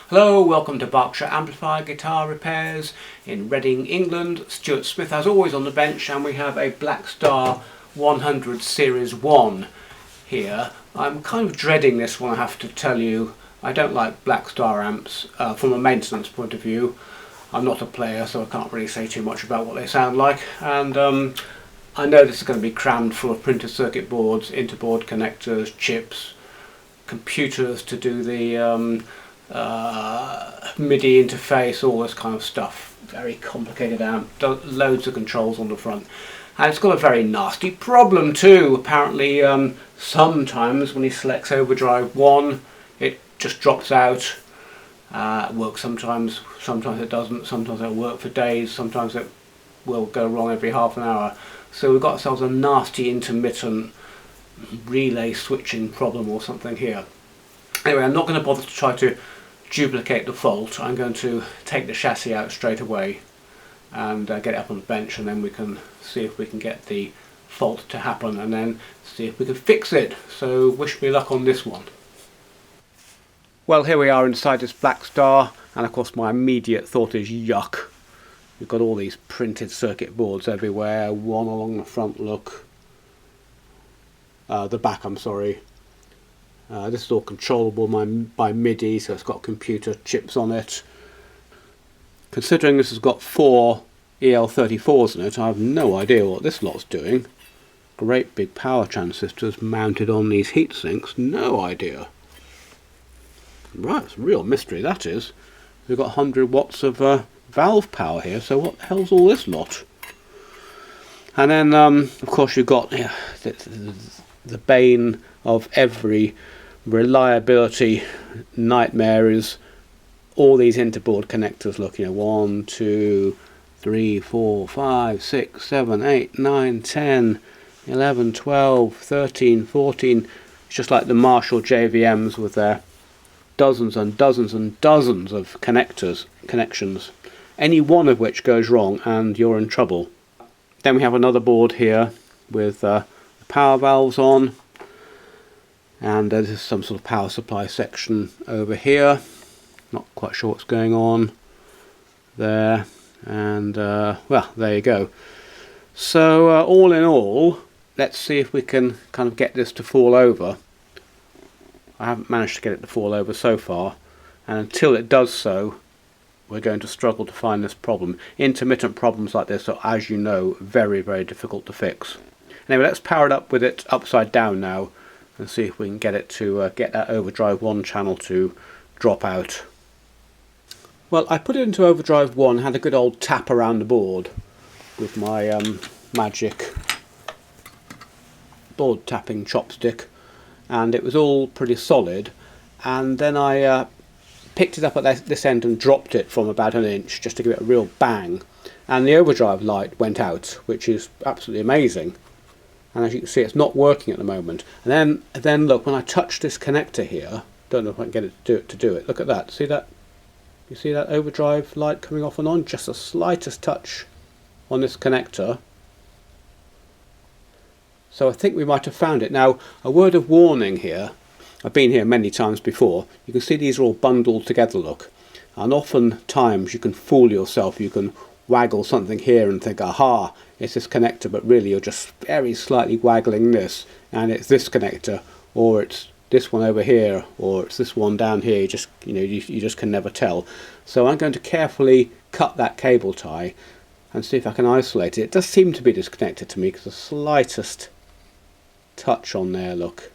Hello, welcome to Berkshire Amplifier Guitar Repairs in Reading, England. Stuart Smith as always on the bench, and we have a Blackstar 100 Series 1 here. I'm kind of dreading this one, I have to tell you. I don't like Blackstar amps from a maintenance point of view. I'm not a player, so I can't really say too much about what they sound like, and I know this is going to be crammed full of printed circuit boards, interboard connectors, chips, computers to do the MIDI interface, all this kind of stuff. Very complicated amp, loads of controls on the front, and it's got a very nasty problem too. Apparently sometimes when he selects overdrive 1 it just drops out. It works sometimes it doesn't, sometimes it'll work for days, sometimes it will go wrong every half an hour. So we've got ourselves a nasty intermittent relay switching problem or something here. Anyway, I'm not going to bother to try to duplicate the fault. I'm going to take the chassis out straight away and get it up on the bench, and then we can see if we can get the fault to happen and then see if we can fix it. So wish me luck on this one. Well, here we are inside this Blackstar, and of course my immediate thought is yuck. We've got all these printed circuit boards everywhere, one along the front, look. The back, I'm sorry. This is all controllable by MIDI, so it's got computer chips on it. Considering this has got 4 EL34s in it, I have no idea what this lot's doing. Great big power transistors mounted on these heat sinks, no idea. Right, it's a real mystery, that is. We've got 100 watts of valve power here, so what the hell's all this lot? And then, of course, you've got the bane of every reliability nightmare is all these interboard connectors. Look, 1, 2, 3, 4, 5, 6, 7, 8, 9, 10, 11, 12, 13, 14. It's just like the Marshall JVMs with their dozens and dozens and dozens of connections, any one of which goes wrong and you're in trouble. Then we have another board here with the power valves on, and this is some sort of power supply section over here. Not quite sure what's going on there, and well, there you go. So all in all, let's see if we can kind of get this to fall over. I haven't managed to get it to fall over so far, and until it does so, we're going to struggle to find this problem. Intermittent problems like this are, as you know, very, very difficult to fix. Anyway, let's power it up with it upside down now and see if we can get it to get that overdrive 1 channel to drop out. Well, I put it into overdrive 1, had a good old tap around the board with my magic board tapping chopstick, and it was all pretty solid, and then I picked it up at this end and dropped it from about 1 inch just to give it a real bang, and the overdrive light went out, which is absolutely amazing. And as you can see, it's not working at the moment. And then look, when I touch this connector here, don't know if I can get it to do it. Look at that. See that? You see that overdrive light coming off and on? Just the slightest touch on this connector. So I think we might have found it. Now, a word of warning here. I've been here many times before. You can see these are all bundled together, look. And oftentimes you can fool yourself. You can waggle something here and think, aha, it's this connector, but really you're just very slightly waggling this, and it's this connector, or it's this one over here, or it's this one down here. You just, you just can never tell. So I'm going to carefully cut that cable tie and see if I can isolate it. It does seem to be disconnected to me, because the slightest touch on there, look,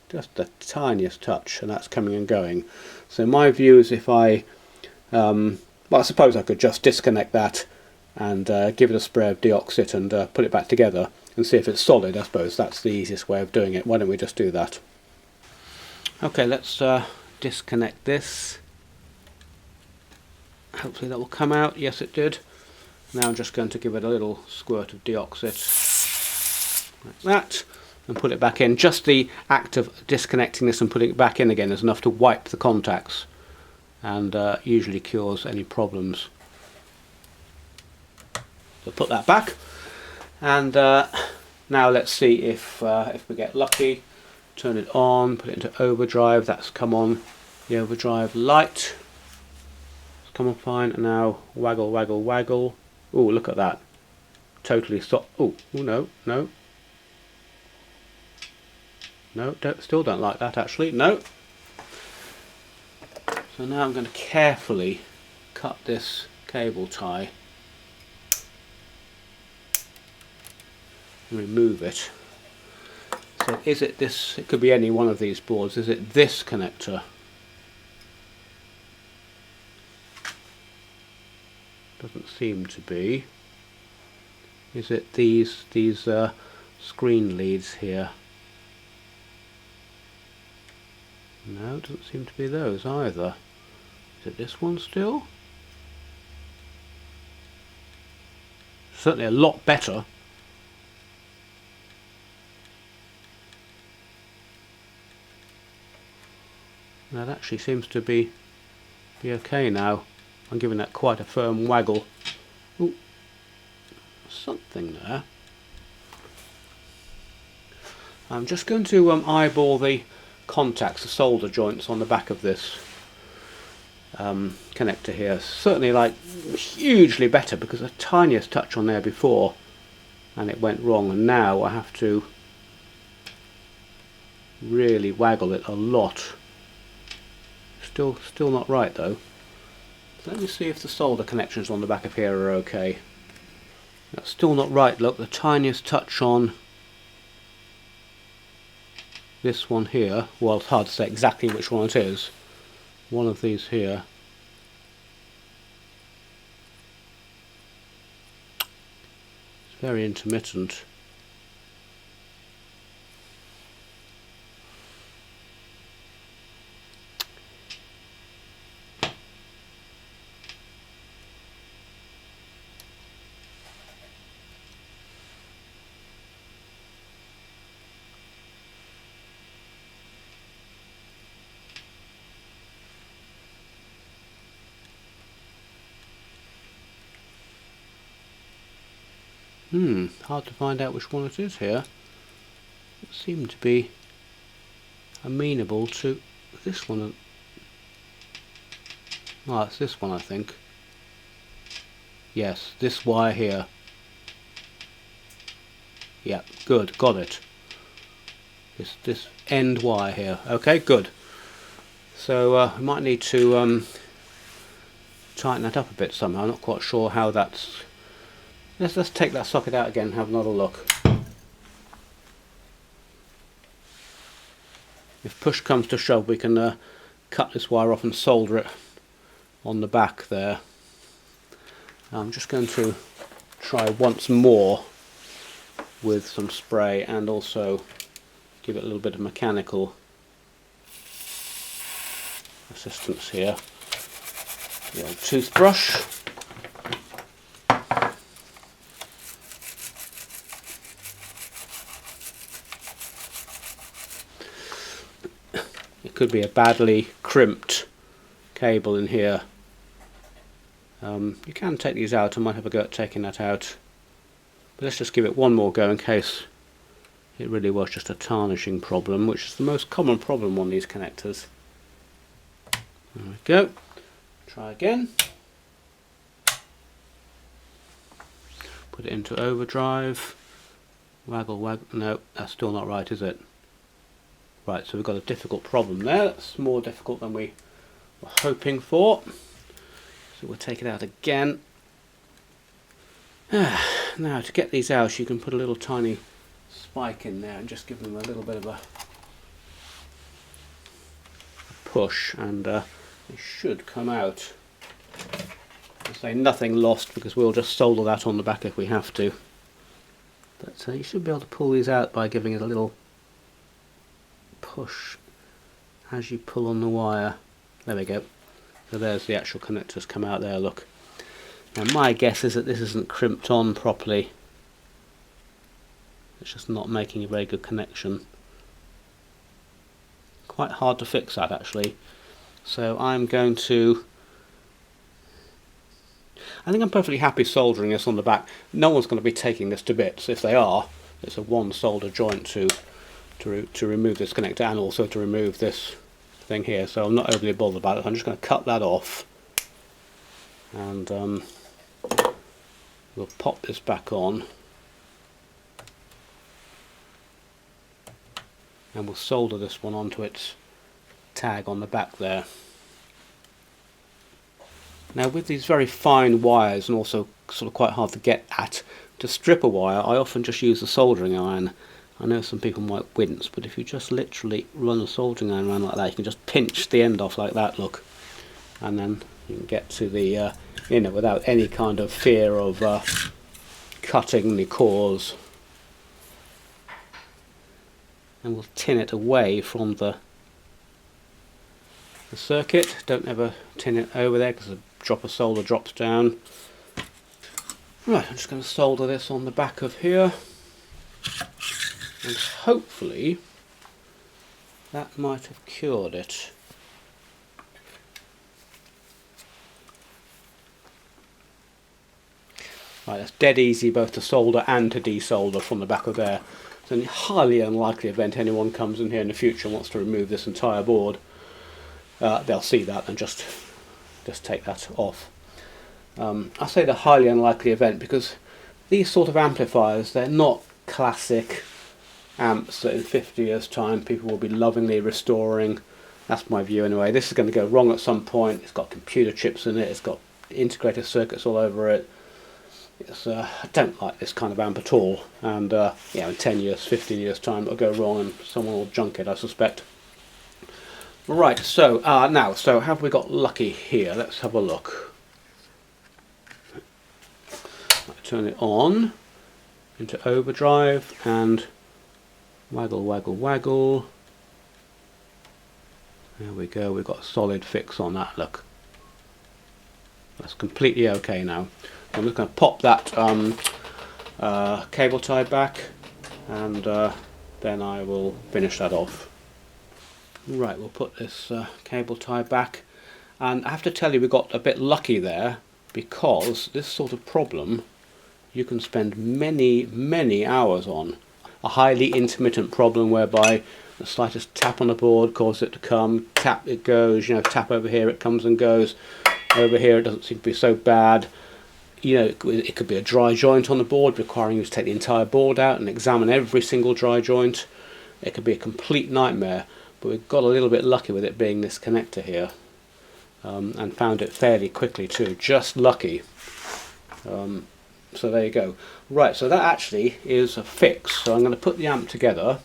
just the tiniest touch, and that's coming and going. So my view is if I well, I suppose I could just disconnect that and give it a spray of deoxit and put it back together and see if it's solid. I suppose that's the easiest way of doing it. Why don't we just do that? Okay, let's disconnect this. Hopefully that will come out. Yes, it did. Now I'm just going to give it a little squirt of deoxit like that and put it back in. Just the act of disconnecting this and putting it back in again is enough to wipe the contacts, and usually cures any problems. So put that back, and now let's see if we get lucky turn it on, put it into overdrive. That's come on. The overdrive light. It's come on fine. And now waggle, waggle, waggle. Oh, look at that. Totally stop. Oh, no, no. No, still don't like that actually. No. So now I'm going to carefully cut this cable tie and remove it. So is it this? It could be any one of these boards. Is it this connector? Doesn't seem to be. Is it these screen leads here? No, it doesn't seem to be those either. Is it this one still? Certainly a lot better. That actually seems to be okay now. I'm giving that quite a firm waggle. Ooh, something there. I'm just going to eyeball the contacts, the solder joints on the back of this connector here. Certainly like hugely better, because the tiniest touch on there before and it went wrong, and now I have to really waggle it a lot. Still not right though. So let me see if the solder connections on the back of here are okay. That's still not right. Look, the tiniest touch on this one here. Well, it's hard to say exactly which one it is. One of these here. It's very intermittent. Hard to find out which one it is here. It seemed to be amenable to this one. Oh, it's this one I think. Yes, this wire here. Yeah, good, got it. This end wire here. Okay, good. So I might need to tighten that up a bit somehow. I'm not quite sure how that's... Let's take that socket out again and have another look. If push comes to shove, we can cut this wire off and solder it on the back there. I'm just going to try once more with some spray and also give it a little bit of mechanical assistance here. The old toothbrush. It could be a badly crimped cable in here. You can take these out. I might have a go at taking that out. But let's just give it one more go in case it really was just a tarnishing problem, which is the most common problem on these connectors. There we go. Try again. Put it into overdrive. Waggle, waggle. No, that's still not right, is it? Right, so we've got a difficult problem there. That's more difficult than we were hoping for. So we'll take it out again. Now to get these out, you can put a little tiny spike in there and just give them a little bit of a push, and they should come out. I say nothing lost, because we'll just solder that on the back if we have to. But you should be able to pull these out by giving it a little push as you pull on the wire. There we go. So there's the actual connectors come out there, look. Now my guess is that this isn't crimped on properly. It's just not making a very good connection. Quite hard to fix that actually. So I'm going to... I think I'm perfectly happy soldering this on the back. No one's going to be taking this to bits. If they are, it's a one solder joint to to remove this connector and also to remove this thing here, so I'm not overly bothered about it. I'm just going to cut that off, and we'll pop this back on, and we'll solder this one onto its tag on the back there. Now, with these very fine wires, and also sort of quite hard to get at, to strip a wire I often just use a soldering iron. I know some people might wince, but if you just literally run a soldering iron around like that, you can just pinch the end off like that, look, and then you can get to the inner without any kind of fear of cutting the cores. And we'll tin it away from the circuit. Don't ever tin it over there because a drop of solder drops down. Right, I'm just going to solder this on the back of here, and hopefully that might have cured it. Right, that's dead easy both to solder and to desolder from the back of there. It's a highly unlikely event anyone comes in here in the future and wants to remove this entire board. They'll see that and just take that off. I say the highly unlikely event because these sort of amplifiers, they're not classic amps that in 50 years time people will be lovingly restoring. That's my view anyway. This is going to go wrong at some point. It's got computer chips in it, it's got integrated circuits all over it. I don't like this kind of amp at all, and in 10 years, 15 years time it'll go wrong and someone will junk it, I suspect. Right, so now, have we got lucky here? Let's have a look. Turn it on into overdrive and waggle, waggle, waggle. There we go, we've got a solid fix on that, look. That's completely okay now. I'm just going to pop that cable tie back, and then I will finish that off. Right, we'll put this cable tie back, and I have to tell you we got a bit lucky there, because this sort of problem you can spend many hours on. A highly intermittent problem whereby the slightest tap on the board causes it to come, tap it goes, tap over here it comes and goes, over here it doesn't seem to be so bad. It could be a dry joint on the board requiring you to take the entire board out and examine every single dry joint. It could be a complete nightmare, but we've got a little bit lucky with it being this connector here, and found it fairly quickly too, just lucky. So there you go. Right, so that actually is a fix. So I'm going to put the amp together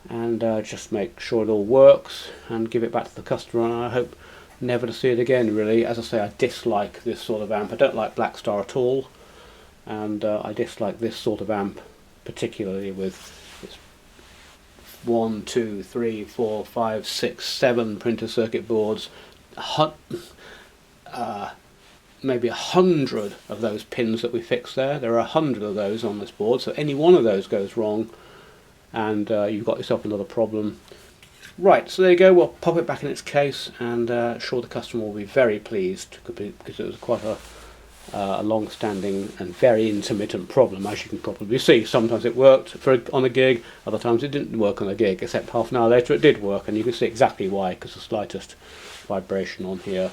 and just make sure it all works and give it back to the customer, and I hope never to see it again, really. As I say, I dislike this sort of amp. I don't like Blackstar at all, and I dislike this sort of amp particularly, with its 1, 2, 3, 4, 5, 6, 7 printed circuit boards, maybe 100 of those pins that we fixed there. There are 100 of those on this board, so any one of those goes wrong and you've got yourself another problem. Right, so there you go. We'll pop it back in its case, and sure, the customer will be very pleased, because it was quite a long-standing and very intermittent problem, as you can probably see. Sometimes it worked on a gig, other times it didn't work on a gig, except half an hour later it did work, and you can see exactly why, because the slightest vibration on here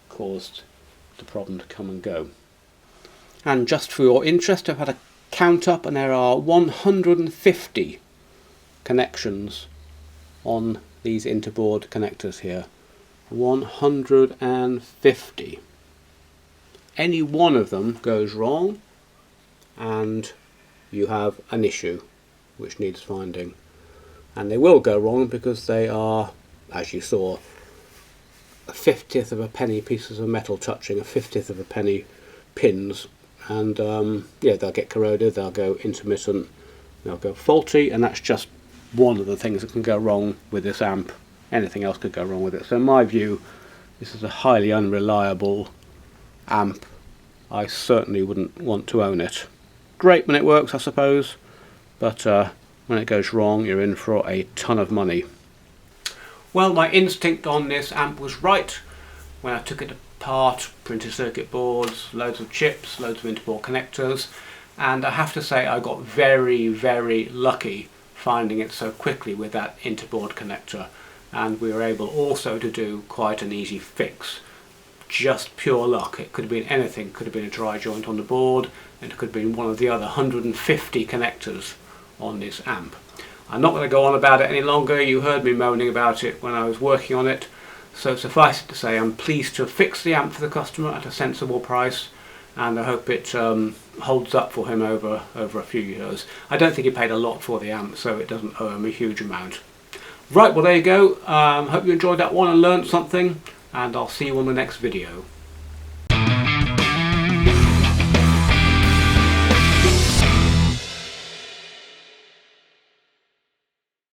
caused the problem to come and go. And just for your interest, I've had a count up, and there are 150 connections on these interboard connectors here. 150. Any one of them goes wrong and you have an issue which needs finding, and they will go wrong because they are, as you saw, a 50th of a penny pieces of metal touching a 50th of a penny pins, and they'll get corroded, they'll go intermittent, they'll go faulty, and that's just one of the things that can go wrong with this amp. Anything else could go wrong with it. So in my view, this is a highly unreliable amp. I certainly wouldn't want to own it. Great when it works, I suppose, but when it goes wrong, you're in for a ton of money. Well, my instinct on this amp was right when I took it apart. Printed circuit boards, loads of chips, loads of interboard connectors, and I have to say I got very lucky finding it so quickly with that interboard connector, and we were able also to do quite an easy fix. Just pure luck. It could have been anything. It could have been a dry joint on the board, and it could have been one of the other 150 connectors on this amp. I'm not going to go on about it any longer. You heard me moaning about it when I was working on it, so suffice it to say I'm pleased to fix the amp for the customer at a sensible price, and I hope it holds up for him over a few years. I don't think he paid a lot for the amp, so it doesn't owe him a huge amount. Right, well there you go. Hope you enjoyed that one and learned something, and I'll see you on the next video.